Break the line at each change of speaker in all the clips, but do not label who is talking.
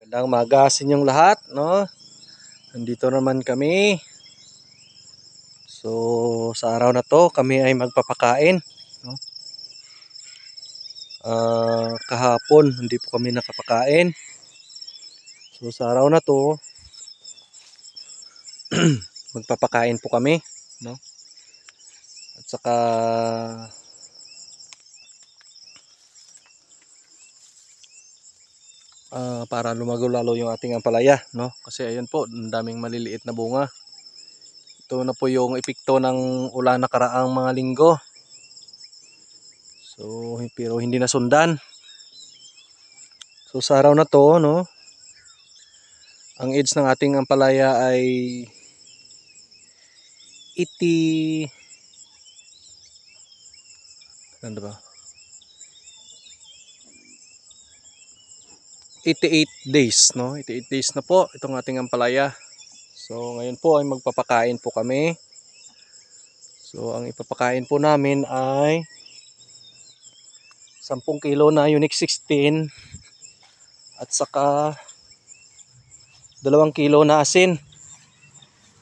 Magandang umaga sa inyong lahat, no? Nandito naman kami. So, sa araw na to, kami ay magpapakain, no? Kahapon, hindi po kami nakapakain. So, sa araw na to, magpapakain po kami, no? At saka para lumago lalo yung ating ampalaya, no? Kasi ayun po, ang daming maliliit na bunga. Ito na po yung epekto ng ulan nakaraang mga linggo. So, pero hindi nasundan. So, sa araw na to, no? Ang age ng ating ampalaya ay 80 ano ba? 88 days, no? 88 days na po itong ating ampalaya. So, ngayon po ay magpapakain po kami. So, ang ipapakain po namin ay 10 kilo na Unique 16 at saka 2 kilo na asin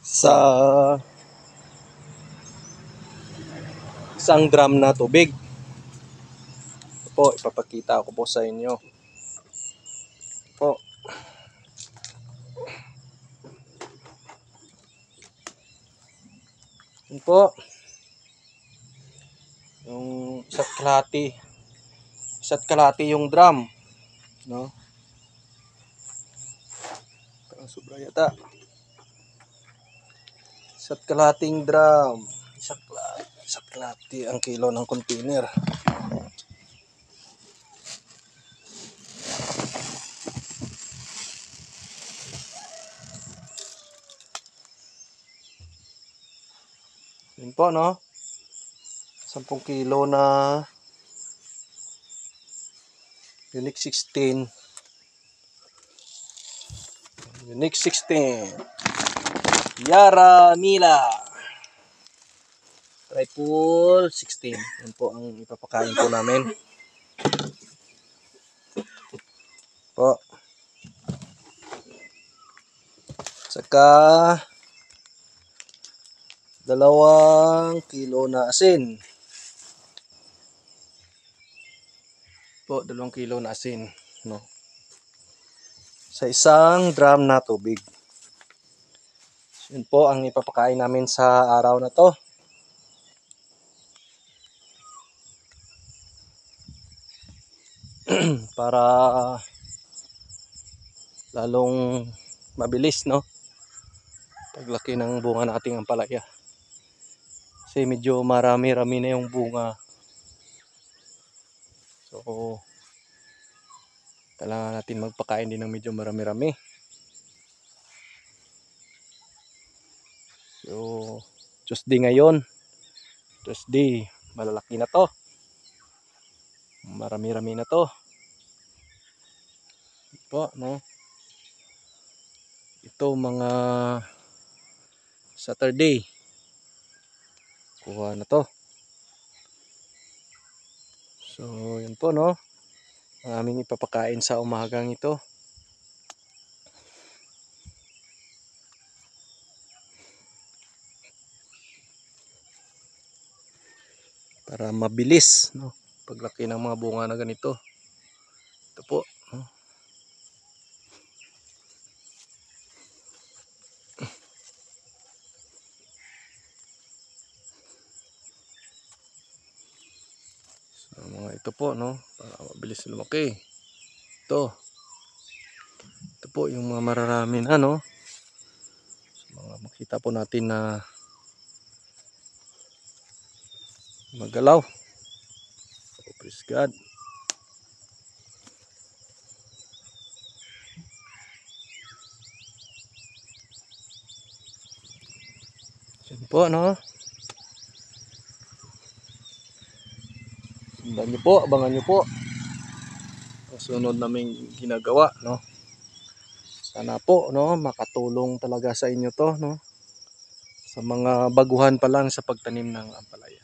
sa 1 drum na tubig. Ito po, ipapakita ko po sa inyo. Po. Ito po. Yung isa't kalahati yung drum, no? Parang sobra yata. Isa't kalahating drum. Isa't kalahati ang kilo ng container. Yun po, no? 10 kilo na Unique 16. Unique 16. Yara Mila. Triple 16. Yan po ang ipapakain po namin. Po. Saka 2 kilo na asin. Po, 2 kilo na asin, no? Sa 1 drum na tubig. Yun po ang ipapakain namin sa araw na to. Para lalong mabilis, no? Paglaki ng bunga nating ampalaya. Kasi medyo marami-rami na yung bunga. So, kailangan natin magpakain din ng medyo marami-rami. So, Tuesday ngayon. Tuesday, malalaki na to. Marami-rami na to. Po, no? Ito mga Saturday. Kuha na to. So, yun po, no? Ang aming ipapakain sa umagang ito. Para mabilis, no? Paglaki ng mga bunga na ganito. Ito po, no? So, mga ito po, no? Para mabilis lumaki. Ito po yung mga mararami na, no? So, mga makita po natin na magalaw. So, praise God. Yan po, no? Sundan nyo po, abangan nyo po ang sunod naming ginagawa, no? Sana po, no, makatulong talaga sa inyo to, no? Sa mga baguhan pa lang sa pagtanim ng ampalaya.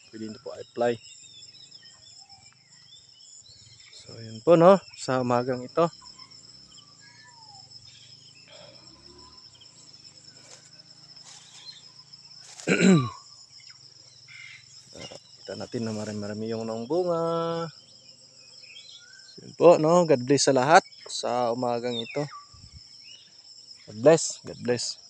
Pwede nyo po apply. So, yun po, no? Sa umagang ito. Kita natin na marami yung naong bunga. Yun po, no? God bless sa lahat sa umagang ito. God bless. God bless.